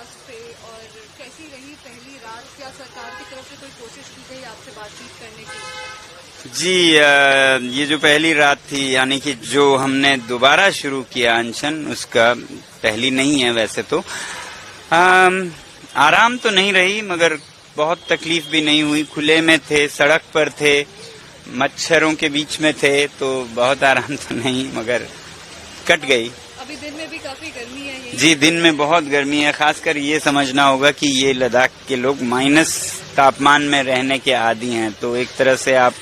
मार्च पे, और कैसी रही पहली रात? क्या सरकार की तरफ से कोई कोशिश की गई आपसे बातचीत करने की? जी, ये जो पहली रात थी, यानी कि जो हमने दोबारा शुरू किया अनशन, उसका पहली नहीं है वैसे तो। आराम तो नहीं रही, मगर बहुत तकलीफ भी नहीं हुई। खुले में थे, सड़क पर थे, मच्छरों के बीच में थे, तो बहुत आराम तो नहीं, मगर कट गई। अभी दिन में भी काफी गर्मी है। जी, दिन में बहुत गर्मी है। खासकर ये समझना होगा कि ये लद्दाख के लोग माइनस तापमान में रहने के आदी हैं, तो एक तरह से आप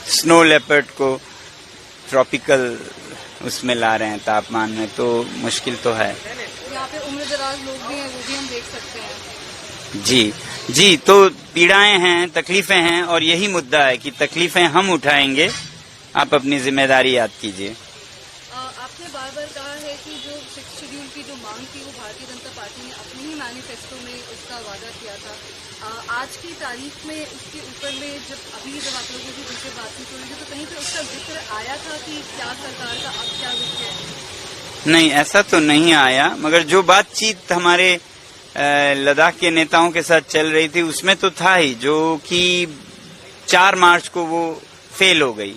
स्नो लेपर्ड को ट्रॉपिकल उसमें ला रहे हैं तापमान में, तो मुश्किल तो है। यहाँ पे उम्रदराज लोग भी हैं, वो भी हम देख सकते हैं। जी, तो पीड़ाएं हैं, तकलीफें हैं, और यही मुद्दा है कि तकलीफें हम उठाएंगे। आप अपनी जिम्मेदारी याद कीजिए। आपने बार बार कहा है कि जो 6th शेड्यूल की जो मांग थी वो भारतीय जनता पार्टी ने अपने ही मैनिफेस्टो में उसका वादा किया था। आज की तारीख में उसके ऊपर में जब आप लोगों की दूसरी बातचीत हो रही थी, तो कहीं पे उसका जिक्र आया था कि क्या सरकार का अब क्या रुख है? नहीं, ऐसा तो नहीं आया, मगर जो बातचीत हमारे लद्दाख के नेताओं के साथ चल रही थी उसमें तो था ही, जो कि 4 मार्च को वो फेल हो गई,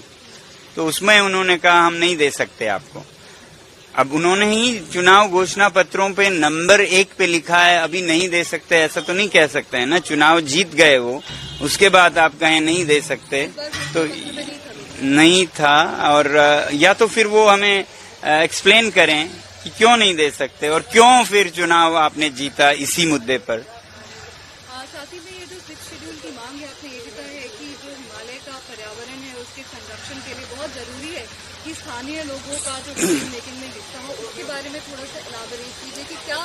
तो उसमें उन्होंने कहा हम नहीं दे सकते आपको। अब उन्होंने ही चुनाव घोषणा पत्रों पे नंबर 1 पे लिखा है अभी नहीं दे सकते, ऐसा तो नहीं कह सकते हैं ना। चुनाव जीत गए वो, उसके बाद आप कहें नहीं दे सकते, तो नहीं था। और या तो फिर वो हमें एक्सप्लेन करें कि क्यों नहीं दे सकते और क्यों फिर चुनाव आपने जीता इसी मुद्दे पर। साथ ही में ये जो 6th शेड्यूल की मांग है, आपने ये भी कहा है कि जो हिमालय का पर्यावरण है उसके संरक्षण के लिए बहुत जरूरी है कि स्थानीय लोगों का जो लेकिन में हिस्सा हो, उसके बारे में थोड़ा सा इलाबोरेट कीजिए कि क्या।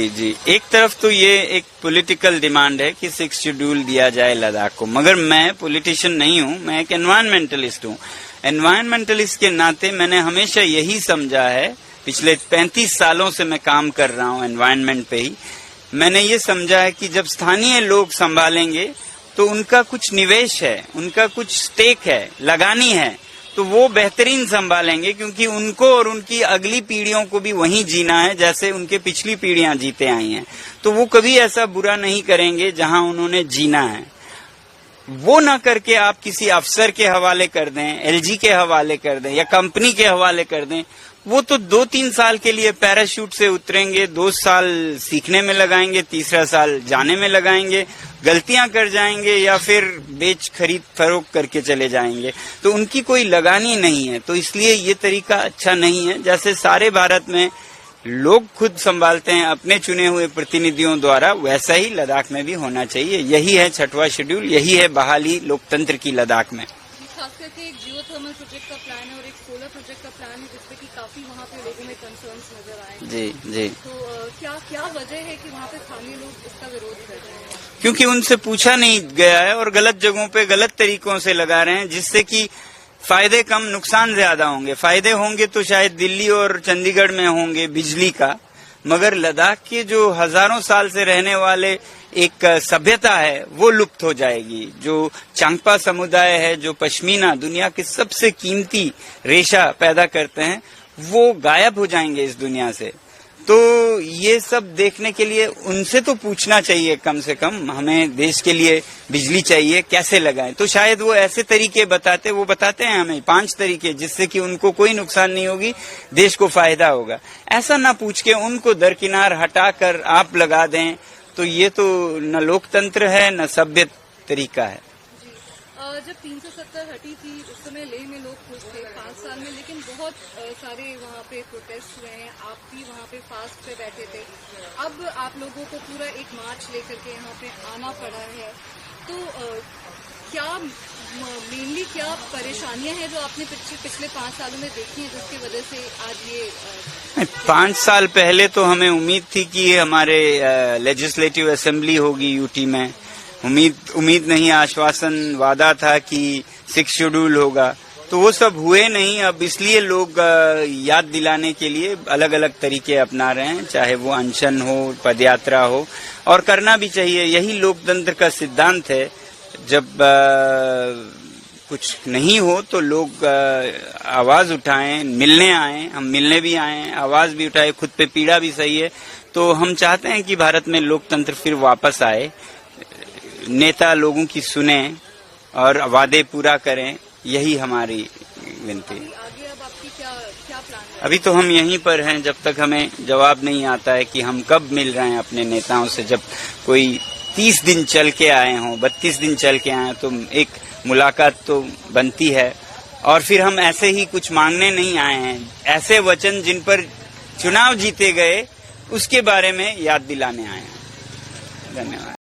जी, एक तरफ तो ये एक पॉलिटिकल डिमांड है कि 6th शेड्यूल दिया जाए लद्दाख को, मगर मैं पॉलिटिशियन नहीं हूँ, मैं एक एनवायरमेंटलिस्ट हूँ। एनवायरमेंटलिस्ट के नाते मैंने हमेशा यही समझा है, पिछले 35 सालों से मैं काम कर रहा हूँ एनवायरनमेंट पे ही। मैंने ये समझा है कि जब स्थानीय लोग संभालेंगे तो उनका कुछ निवेश है, उनका कुछ स्टेक है, लगानी है, तो वो बेहतरीन संभालेंगे, क्योंकि उनको और उनकी अगली पीढ़ियों को भी वहीं जीना है जैसे उनके पिछली पीढ़ियां जीते आई हैं। तो वो कभी ऐसा बुरा नहीं करेंगे जहां उन्होंने जीना है। वो ना करके आप किसी अफसर के हवाले कर दें, एलजी के हवाले कर दें या कंपनी के हवाले कर दें, वो तो 2-3 साल के लिए पैराशूट से उतरेंगे, 2 साल सीखने में लगाएंगे, तीसरा साल जाने में लगाएंगे, गलतियां कर जाएंगे या फिर बेच खरीद फरोख्त करके चले जाएंगे, तो उनकी कोई लगानी नहीं है। तो इसलिए ये तरीका अच्छा नहीं है। जैसे सारे भारत में लोग खुद संभालते हैं अपने चुने हुए प्रतिनिधियों द्वारा, वैसा ही लद्दाख में भी होना चाहिए। यही है 6वां शेड्यूल, यही है बहाली लोकतंत्र की लद्दाख में। खास करके एक जियोथर्मल प्रोजेक्ट का प्लान है और एक सोलर प्रोजेक्ट का प्लान है, जिसपे कि काफी वहाँ पे लोगों में कंसर्न्स नजर आए। जी। तो क्या वजह है कि वहाँ पे स्थानीय लोग इसका विरोध कर रहे हैं? क्योंकि उनसे पूछा नहीं गया है और गलत जगहों पे गलत तरीकों से लगा रहे हैं, जिससे कि फायदे कम नुकसान ज्यादा होंगे। फायदे होंगे तो शायद दिल्ली और चंडीगढ़ में होंगे बिजली का, मगर लद्दाख के जो हजारों साल से रहने वाले एक सभ्यता है वो लुप्त हो जाएगी। जो चांगपा समुदाय है, जो पश्मीना दुनिया के सबसे कीमती रेशा पैदा करते हैं, वो गायब हो जाएंगे इस दुनिया से। तो ये सब देखने के लिए उनसे तो पूछना चाहिए कम से कम, हमें देश के लिए बिजली चाहिए, कैसे लगाएं। तो शायद वो ऐसे तरीके वो बताते हैं हमें 5 तरीके, जिससे कि उनको कोई नुकसान नहीं होगी, देश को फायदा होगा। ऐसा ना पूछ के उनको दरकिनार हटाकर आप लगा दें, तो ये तो न लोकतंत्र है न सभ्य तरीका है। जब 370 हटी थी उस समय लेह में लोग खुश थे 5 साल में, लेकिन बहुत सारे वहाँ पे प्रोटेस्ट हुए हैं। आप भी वहाँ पे फास्ट पे बैठे थे, अब आप लोगों को पूरा एक मार्च लेकर के यहाँ पे आना पड़ा है। तो क्या मेनली क्या परेशानियां हैं जो आपने पिछले 5 सालों में देखी हैं, जिसकी वजह से आज ये 5 साल पहले तो हमें उम्मीद थी कि हमारे लेजिस्लेटिव असेंबली होगी यूटी में। उम्मीद नहीं, आश्वासन वादा था कि 6 शेड्यूल होगा, तो वो सब हुए नहीं। अब इसलिए लोग याद दिलाने के लिए अलग अलग तरीके अपना रहे हैं, चाहे वो अनशन हो, पदयात्रा हो, और करना भी चाहिए। यही लोकतंत्र का सिद्धांत है। जब कुछ नहीं हो तो लोग आवाज उठाएं, मिलने आए। हम मिलने भी आए, आवाज भी उठाए, खुद पे पीड़ा भी सही है। तो हम चाहते हैं कि भारत में लोकतंत्र फिर वापस आए, नेता लोगों की सुने और वादे पूरा करें, यही हमारी विनती है। आगे अब आपकी क्या प्लान है? अभी तो हम यहीं पर हैं जब तक हमें जवाब नहीं आता है कि हम कब मिल रहे हैं अपने नेताओं से। जब कोई 30 दिन चल के आए हों, 32 दिन चल के आए तो एक मुलाकात तो बनती है। और फिर हम ऐसे ही कुछ मांगने नहीं आए हैं, ऐसे वचन जिन पर चुनाव जीते गए उसके बारे में याद दिलाने आए हैं। धन्यवाद।